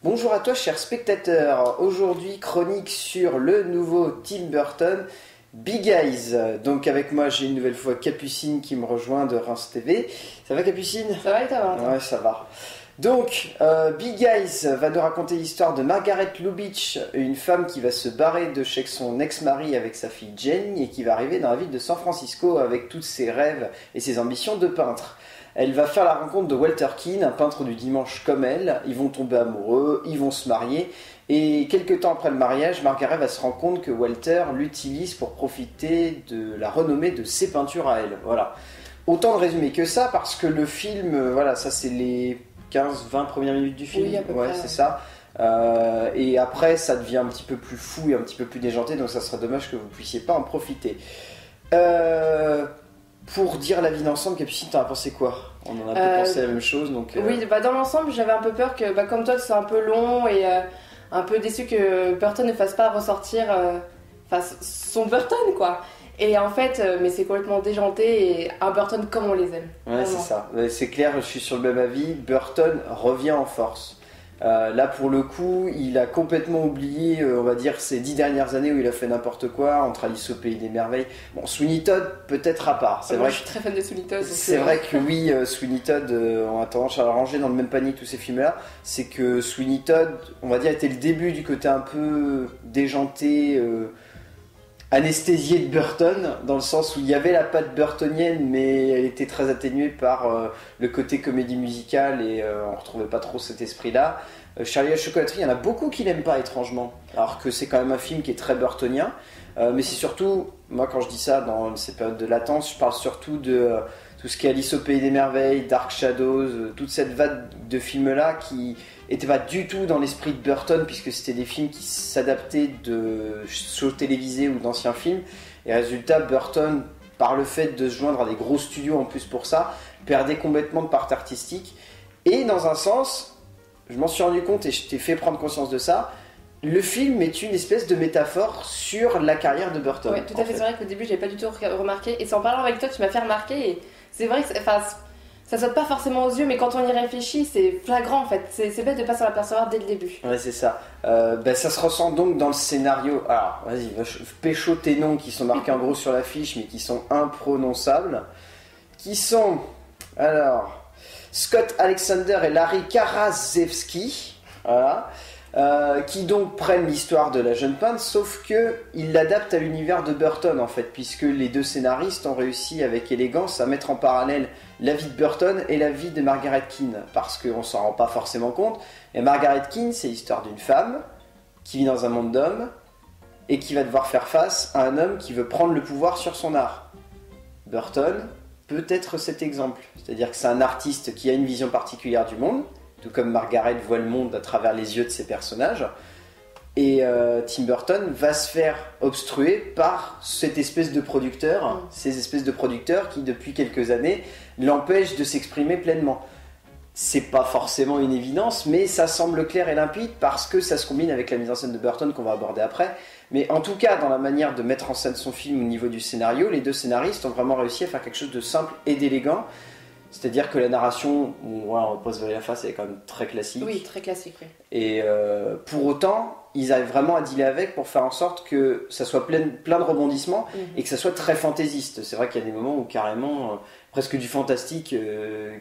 Bonjour à toi, chers spectateurs. Aujourd'hui, chronique sur le nouveau Tim Burton, Big Eyes. Donc, avec moi, j'ai une nouvelle fois Capucine qui me rejoint de Reims TV. Ça va, Capucine? Ça va et toi, Valentin? Ouais, ça va. Donc, Big Eyes va nous raconter l'histoire de Margaret Lubitsch, une femme qui va se barrer de chez son ex-mari avec sa fille Jane et qui va arriver dans la ville de San Francisco avec tous ses rêves et ses ambitions de peintre. Elle va faire la rencontre de Walter Keane, un peintre du dimanche comme elle. Ils vont tomber amoureux, ils vont se marier. Et quelques temps après le mariage, Margaret va se rendre compte que Walter l'utilise pour profiter de la renommée de ses peintures à elle. Voilà. Autant de résumer que ça, parce que le film, voilà, ça c'est les 15-20 premières minutes du film. Oui, à peu ouais, près, c'est ouais. ça. Et après, ça devient un petit peu plus fou et un petit peu plus déjanté, donc ça serait dommage que vous puissiez pas en profiter. Pour dire la vie d'ensemble, Capucine, t'en as pensé quoi? On en a un peu pensé la même chose, donc... Oui, dans l'ensemble, j'avais un peu peur que, comme toi, que ce soit un peu long et un peu déçu que Burton ne fasse pas ressortir son Burton, quoi. Et en fait, mais c'est complètement déjanté et un Burton comme on les aime. Ouais, c'est ça. C'est clair, je suis sur le même avis. Burton revient en force. Là, pour le coup, il a complètement oublié, on va dire, ces 10 dernières années où il a fait n'importe quoi, entre Alice au Pays des Merveilles. Bon, Sweeney Todd, peut-être à part. Moi, je suis très fan de Sweeney Todd. C'est vrai que oui, Sweeney Todd, on a tendance à le ranger dans le même panier que tous ces films-là. C'est que Sweeney Todd, on va dire, était le début du côté un peu déjanté, anesthésié de Burton, dans le sens où il y avait la patte burtonienne, mais elle était très atténuée par le côté comédie musicale et on retrouvait pas trop cet esprit-là. Charlie et la chocolaterie, il y en a beaucoup qui l'aiment pas étrangement, alors que c'est quand même un film qui est très burtonien. Mais c'est surtout, moi quand je dis ça dans ces périodes de latence, je parle surtout de tout ce qui est Alice au Pays des Merveilles, Dark Shadows, toute cette vague de films-là qui n'était pas du tout dans l'esprit de Burton, puisque c'était des films qui s'adaptaient de shows télévisés ou d'anciens films. Et résultat, Burton, par le fait de se joindre à des gros studios en plus pour ça, perdait complètement de part artistique. Et dans un sens, je m'en suis rendu compte et je t'ai fait prendre conscience de ça, le film est une espèce de métaphore sur la carrière de Burton. Oui, tout à fait. C'est vrai qu'au début, je n'avais pas du tout remarqué. Et c'est en parlant avec toi, tu m'as fait remarquer. Et c'est vrai que ça saute pas forcément aux yeux, mais quand on y réfléchit, c'est flagrant en fait. C'est bête de pas s'en apercevoir dès le début. Ouais, c'est ça. Ça se ressent donc dans le scénario. Alors, vas-y, pécho tes noms qui sont marqués en gros sur l'affiche, mais qui sont imprononçables. Qui sont, alors, Scott Alexander et Larry Karaszewski. Voilà. Qui donc prennent l'histoire de la jeune peintre, sauf qu'ils l'adaptent à l'univers de Burton en fait, puisque les deux scénaristes ont réussi avec élégance à mettre en parallèle la vie de Burton et la vie de Margaret Keane, parce qu'on s'en rend pas forcément compte. Et Margaret Keane, c'est l'histoire d'une femme qui vit dans un monde d'hommes et qui va devoir faire face à un homme qui veut prendre le pouvoir sur son art. Burton peut être cet exemple, c'est-à-dire que c'est un artiste qui a une vision particulière du monde, tout comme Margaret voit le monde à travers les yeux de ses personnages. Et Tim Burton va se faire obstruer par cette espèce de producteur, ces espèces de producteurs qui, depuis quelques années, l'empêchent de s'exprimer pleinement. C'est pas forcément une évidence, mais ça semble clair et limpide parce que ça se combine avec la mise en scène de Burton qu'on va aborder après. Mais en tout cas, dans la manière de mettre en scène son film au niveau du scénario, les deux scénaristes ont vraiment réussi à faire quelque chose de simple et d'élégant. C'est-à-dire que la narration, on va pas se voiler la face, elle est quand même très classique. Oui, très classique, oui. Et pour autant, ils arrivent vraiment à dealer avec pour faire en sorte que ça soit plein de rebondissements et que ça soit très fantaisiste. C'est vrai qu'il y a des moments où carrément, presque du fantastique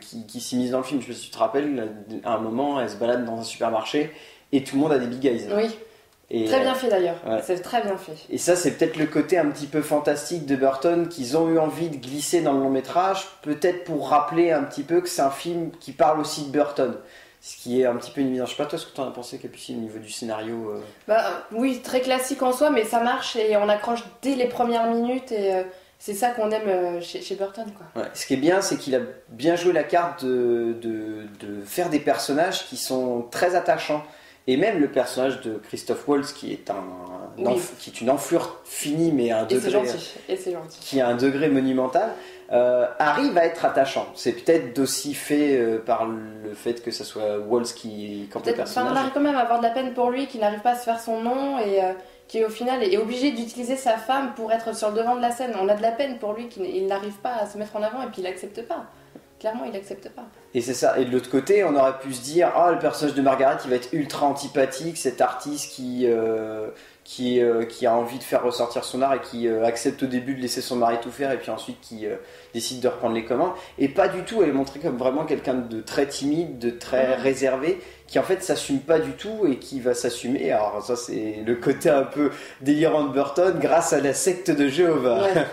qui s'immisce dans le film. Je sais pas si tu te rappelles, à un moment, elle se balade dans un supermarché et tout le monde a des big eyes. Oui. Et, très bien fait d'ailleurs, ouais. C'est très bien fait. Et ça, c'est peut-être le côté un petit peu fantastique de Burton qu'ils ont eu envie de glisser dans le long métrage, peut-être pour rappeler un petit peu que c'est un film qui parle aussi de Burton. Ce qui est un petit peu une évidence. Je sais pas toi ce que tu en as pensé, Capucine, au niveau du scénario. Oui, très classique en soi, mais ça marche et on accroche dès les premières minutes et c'est ça qu'on aime chez Burton, quoi. Ouais. Ce qui est bien, c'est qu'il a bien joué la carte de faire des personnages qui sont très attachants. Et même le personnage de Christoph Waltz, qui est qui est une enflure finie, mais à un degré, c'est gentil. qui a un degré monumental, arrive à être attachant. C'est peut-être aussi fait par le fait que ce soit Waltz qui campe le personnage. On arrive quand même à avoir de la peine pour lui, qui n'arrive pas à se faire son nom et qui au final est obligé d'utiliser sa femme pour être sur le devant de la scène. On a de la peine pour lui, qu'il n'arrive pas à se mettre en avant et puis il n'accepte pas. clairement, il accepte pas. Et c'est ça. Et de l'autre côté, on aurait pu se dire, ah, le personnage de Margaret, il va être ultra antipathique, cet artiste qui a envie de faire ressortir son art et qui accepte au début de laisser son mari tout faire et puis ensuite qui décide de reprendre les commandes. Et pas du tout, elle est montrée comme vraiment quelqu'un de très timide, de très réservé, qui en fait s'assume pas du tout et qui va s'assumer. Alors ça c'est le côté un peu délirant de Burton grâce à la secte de Jéhovah. Ouais.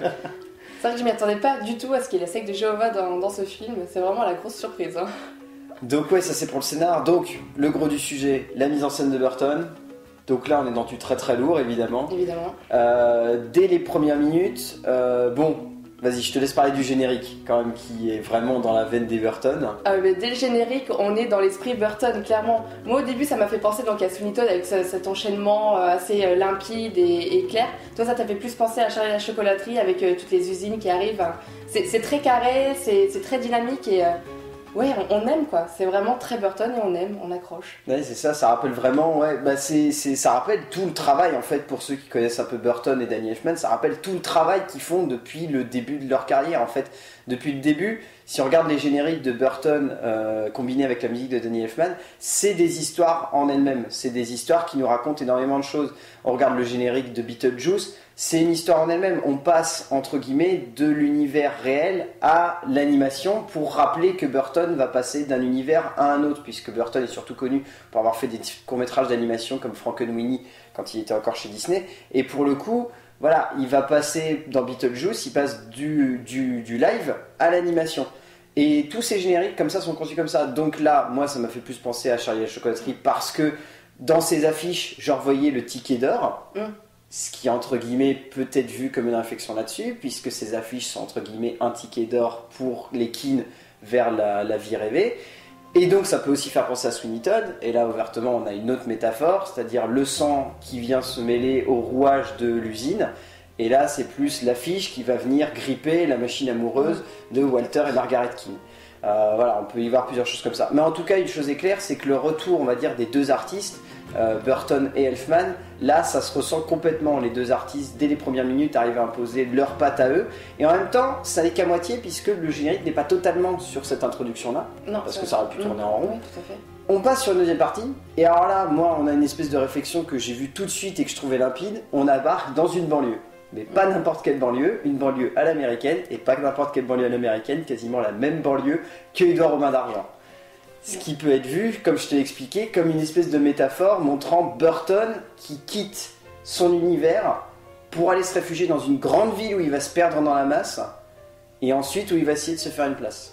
C'est vrai que je m'y attendais pas du tout à ce qu'il y ait la secte de Jéhovah dans ce film, c'est vraiment la grosse surprise. Hein. Donc ouais, ça c'est pour le scénar. Donc le gros du sujet, la mise en scène de Burton. Donc là on est dans du très très lourd évidemment. Dès les premières minutes, bon, vas-y je te laisse parler du générique quand même qui est vraiment dans la veine des Burton. Mais dès le générique on est dans l'esprit Burton clairement. Moi au début ça m'a fait penser donc à Sweeney Todd avec cet enchaînement assez limpide et clair. Toi ça t'a fait plus penser à Charlie et la chocolaterie avec toutes les usines qui arrivent. C'est très carré, c'est très dynamique et... Ouais, on aime quoi, c'est vraiment très Burton et on accroche. Ouais, c'est ça, ça rappelle vraiment, ouais, bah ça rappelle tout le travail en fait pour ceux qui connaissent un peu Burton et Danny Elfman, ça rappelle tout le travail qu'ils font depuis le début de leur carrière en fait. Depuis le début, si on regarde les génériques de Burton combinés avec la musique de Danny Elfman, c'est des histoires en elles-mêmes, c'est des histoires qui nous racontent énormément de choses. On regarde le générique de Beetlejuice, c'est une histoire en elle-même. On passe, entre guillemets, de l'univers réel à l'animation pour rappeler que Burton va passer d'un univers à un autre, puisque Burton est surtout connu pour avoir fait des courts-métrages d'animation comme Frankenweenie quand il était encore chez Disney. Et pour le coup, voilà, il va passer dans Beetlejuice, il passe du live à l'animation. Et tous ces génériques comme ça sont conçus comme ça. Donc là, moi, ça m'a fait plus penser à Charlie et la chocolaterie parce que dans ces affiches, je revoyais le ticket d'or. Ce qui est entre guillemets peut être vu comme une réflexion là-dessus, puisque ces affiches sont entre guillemets un ticket d'or pour les kins vers la vie rêvée. Et donc ça peut aussi faire penser à Sweeney Todd, et là ouvertement on a une autre métaphore, c'est-à-dire le sang qui vient se mêler au rouage de l'usine, et là c'est plus l'affiche qui va venir gripper la machine amoureuse de Walter et Margaret King. Voilà, on peut y voir plusieurs choses comme ça. Mais en tout cas, une chose est claire, c'est que le retour, on va dire, des deux artistes, Burton et Elfman, là, ça se ressent complètement. Les deux artistes, dès les premières minutes, arrivent à imposer leurs pattes à eux. Et en même temps, ça n'est qu'à moitié, puisque le générique n'est pas totalement sur cette introduction-là, parce que ça aurait pu tourner en rond. Oui, tout à fait. On passe sur une deuxième partie, et alors là, moi, on a une espèce de réflexion que j'ai vue tout de suite et que je trouvais limpide. On embarque dans une banlieue. Mais pas n'importe quelle banlieue, une banlieue à l'américaine, et pas n'importe quelle banlieue à l'américaine, quasiment la même banlieue que Édouard aux mains d'argent. Ce qui peut être vu, comme je t'ai expliqué, comme une espèce de métaphore montrant Burton qui quitte son univers pour aller se réfugier dans une grande ville où il va se perdre dans la masse, et ensuite où il va essayer de se faire une place.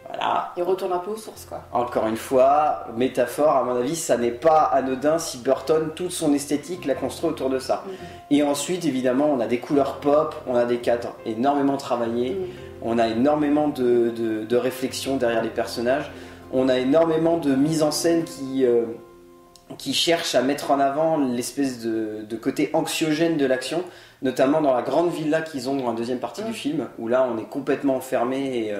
Voilà. Il retourne un peu aux sources, quoi. Encore une fois, métaphore, à mon avis, ça n'est pas anodin si Burton, toute son esthétique, l'a construit autour de ça. Et ensuite, évidemment, on a des couleurs pop, on a des cadres énormément travaillés, on a énormément de réflexion derrière les personnages, on a énormément de mise en scène qui cherche à mettre en avant l'espèce de côté anxiogène de l'action, notamment dans la grande villa qu'ils ont dans la deuxième partie du film, où là, on est complètement enfermé et...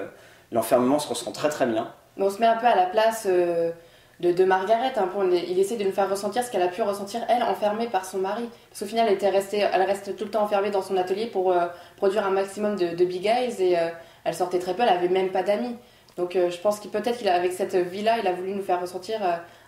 l'enfermement se ressent très très bien. Mais on se met un peu à la place de Margaret. Un peu, il essaie de nous faire ressentir ce qu'elle a pu ressentir, elle, enfermée par son mari. Parce qu'au final, elle reste tout le temps enfermée dans son atelier pour produire un maximum de big eyes. Et elle sortait très peu, elle avait même pas d'amis. Donc je pense que peut-être qu'avec cette vie-là, il a voulu nous faire ressentir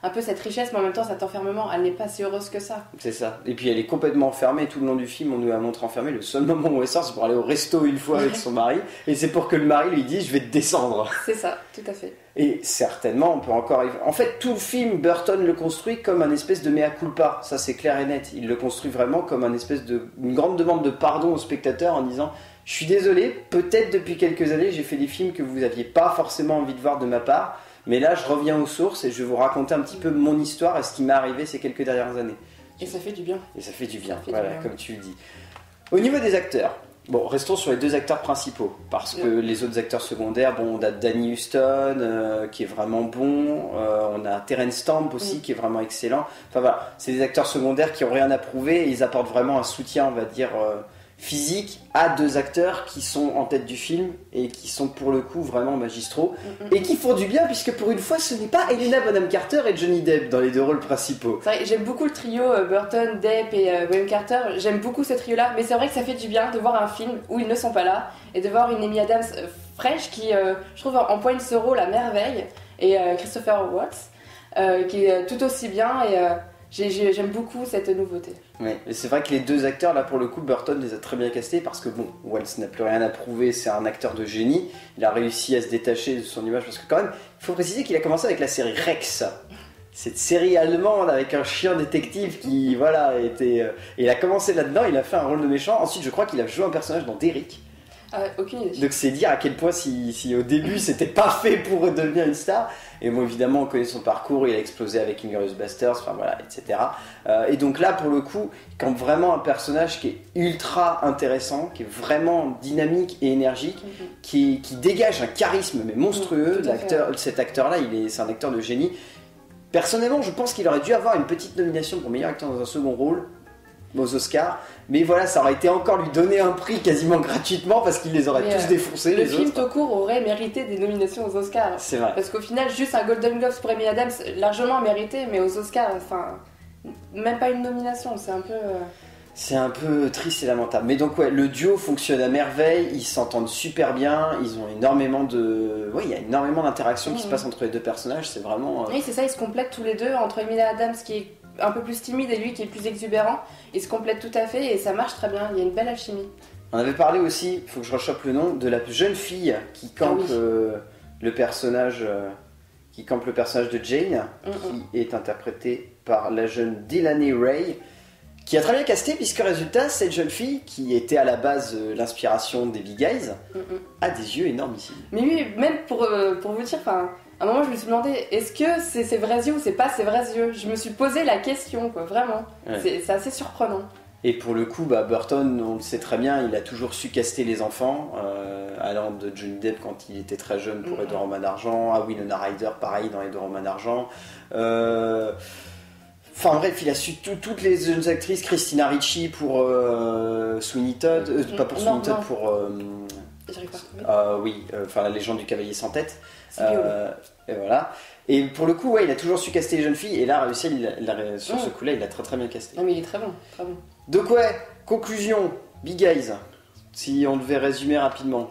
un peu cette richesse, mais en même temps cet enfermement, elle n'est pas si heureuse que ça. C'est ça. Et puis elle est complètement enfermée tout le long du film, on nous la montre enfermée. Le seul moment où elle sort, c'est pour aller au resto une fois avec son mari. Et c'est pour que le mari lui dise « je vais te descendre ». C'est ça, tout à fait. Et certainement, on peut encore... En fait, tout le film, Burton le construit comme un espèce de mea culpa. Ça, c'est clair et net. Il le construit vraiment comme une grande demande de pardon au spectateur en disant « je suis désolé, peut-être depuis quelques années, j'ai fait des films que vous n'aviez pas forcément envie de voir de ma part, mais là, je reviens aux sources et je vais vous raconter un petit peu mon histoire et ce qui m'est arrivé ces quelques dernières années. » Et ça fait du bien. Et ça fait du bien, voilà, comme tu le dis. Au niveau des acteurs, bon, restons sur les deux acteurs principaux, parce que les autres acteurs secondaires, bon, on a Danny Huston, qui est vraiment bon, on a Terence Stamp aussi, qui est vraiment excellent. Enfin voilà, c'est des acteurs secondaires qui n'ont rien à prouver et ils apportent vraiment un soutien, on va dire, physique à deux acteurs qui sont en tête du film et qui sont pour le coup vraiment magistraux et qui font du bien puisque pour une fois ce n'est pas Helena Bonham Carter et Johnny Depp dans les deux rôles principaux. C'est vrai, j'aime beaucoup le trio Burton, Depp et Bonham Carter, j'aime beaucoup ce trio là, mais c'est vrai que ça fait du bien de voir un film où ils ne sont pas là et de voir une Amy Adams fraîche qui je trouve empoigne ce rôle à merveille et Christopher Waltz qui est tout aussi bien et j'aime beaucoup cette nouveauté. Ouais, et c'est vrai que les deux acteurs, là pour le coup, Burton les a très bien castés parce que bon, Waltz n'a plus rien à prouver, c'est un acteur de génie. Il a réussi à se détacher de son image parce que, quand même, il faut préciser qu'il a commencé avec la série Rex. Cette série allemande avec un chien détective qui, voilà, était. Il a commencé là-dedans, il a fait un rôle de méchant. Ensuite, je crois qu'il a joué un personnage dans Derrick. Aucune idée. Donc c'est dire à quel point si au début c'était pas fait pour devenir une star. Et bon évidemment on connaît son parcours, il a explosé avec Inglourious Basterds, enfin voilà, etc. Et donc là pour le coup, quand vraiment un personnage qui est ultra intéressant, qui est vraiment dynamique et énergique, qui dégage un charisme mais monstrueux, cet acteur là c'est un acteur de génie. Personnellement je pense qu'il aurait dû avoir une petite nomination pour meilleur acteur dans un second rôle aux Oscars, mais voilà, ça aurait été encore lui donner un prix quasiment gratuitement parce qu'il les aurait tous défoncés. Le film tout court aurait mérité des nominations aux Oscars. C'est vrai. Parce qu'au final, juste un Golden Globes pour Amy Adams, largement mérité, mais aux Oscars, enfin, même pas une nomination, c'est un peu. C'est un peu triste et lamentable. Mais donc ouais, le duo fonctionne à merveille, ils s'entendent super bien, ils ont énormément de... Oui, il y a énormément d'interactions qui se passent entre les deux personnages, c'est vraiment... Oui, c'est ça, ils se complètent tous les deux, entre Amy Adams qui est un peu plus timide et lui qui est plus exubérant, ils se complètent tout à fait et ça marche très bien, il y a une belle alchimie. On avait parlé aussi, il faut que je rechoppe le nom, de la jeune fille qui campe le personnage... qui campe le personnage de Jane, qui est interprétée par la jeune Delaney Ray, qui a très bien casté, puisque résultat, cette jeune fille, qui était à la base l'inspiration des Big Eyes, a des yeux énormissimes. Mais oui, même pour vous dire, à un moment je me suis demandé, est-ce que c'est ses vrais yeux ou c'est pas ses vrais yeux? Je me suis posé la question, quoi, vraiment. Ouais. C'est assez surprenant. Et pour le coup, Burton, on le sait très bien, il a toujours su caster les enfants, allant de Johnny Depp quand il était très jeune pour Edward Romain d'Argent, à Winona Ryder, pareil dans Edward Romain d'Argent. Enfin bref, il a su toutes les jeunes actrices, Christina Ricci pour Sweeney Todd, pas pour Sweeney Todd, pour... J'arrive pas. Oui, la légende du cavalier sans tête. Et voilà. Et pour le coup, ouais, il a toujours su caster les jeunes filles, et là, réussi, sur ce coup-là, il a très très bien casté. Non mais il est très bon, très bon. Donc ouais, conclusion, Big Eyes, si on devait résumer rapidement.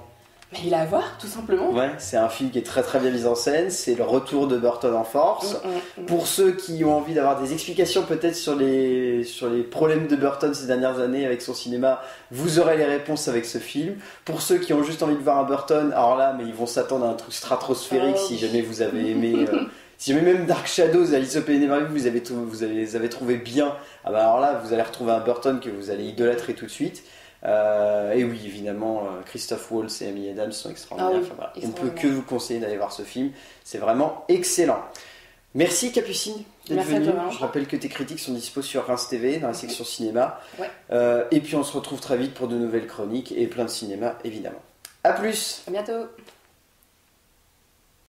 Mais il a à voir, tout simplement. Ouais, c'est un film qui est très très bien mis en scène, c'est le retour de Burton en force. Pour ceux qui ont envie d'avoir des explications peut-être sur les problèmes de Burton ces dernières années avec son cinéma, vous aurez les réponses avec ce film. Pour ceux qui ont juste envie de voir un Burton, alors là, mais ils vont s'attendre à un truc stratosphérique si jamais vous avez aimé... Si jamais même Dark Shadows, Alice au Pays des Merveilles, vous les avez trouvés bien, alors là, vous allez retrouver un Burton que vous allez idolâtrer tout de suite. Et oui, évidemment, Christophe Waltz et Amy Adams sont extraordinaires. On ne peut que vous conseiller d'aller voir ce film, c'est vraiment excellent. Merci Capucine d'être venue. Je rappelle que tes critiques sont dispo sur Reims TV dans la section cinéma. Et puis on se retrouve très vite pour de nouvelles chroniques et plein de cinéma évidemment. A plus. À bientôt.